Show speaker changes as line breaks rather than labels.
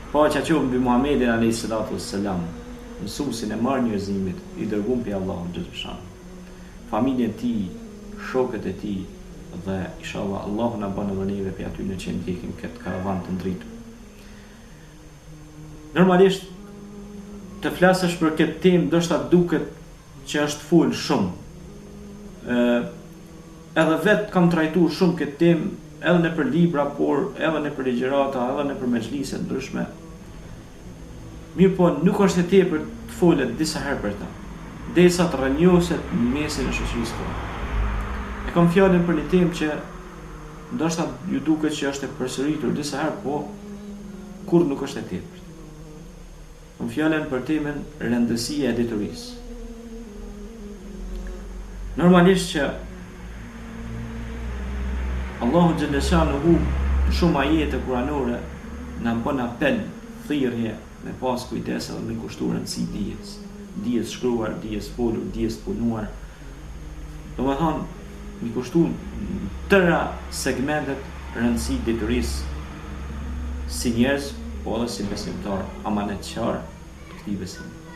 Paqja qoftë mbi Muhamedit alayhis salatu wassalam, mësuesin e marrë njerëzimit, i dërguar prej Allahut xhaleshan. Familjen e tij, shokët e tij dhe inshallah Allahu na bën edhe neve për aty në që ndjekim këtë karavan të ndritur. Normalisht të flasësh për këtë temë ndoshta duket që është fol shumë. Edhe vetë kam trajtuar shumë këtë temë edhe në për libra, por edhe në për ligjërata, edhe në për mexhlise ndryshme. Mirë po, nuk është e tepër të folet disa herë për ta, derisa të rrënjoset në mesin e shoqërisë tonë. E kam fjalën për një temë që ndoshta ju duket që është e përsëritur disa herë, po kur nuk është e tepërt. Kam fjalën për temën rëndësia e diturisë. Normalisht që Allahu xhaleshanuhu në shumë ajete kuranore na bën apel, thirrje me pas kujdes edhe me kushtuar rëndësi dijes. Dijes shkruar, dijes folur, dijes punuar. Domethënë, mi kushtuar tëra segmentet rëndësi diturisë si njerëz, po edhe si besimtar, amanetqar të këtij besimi.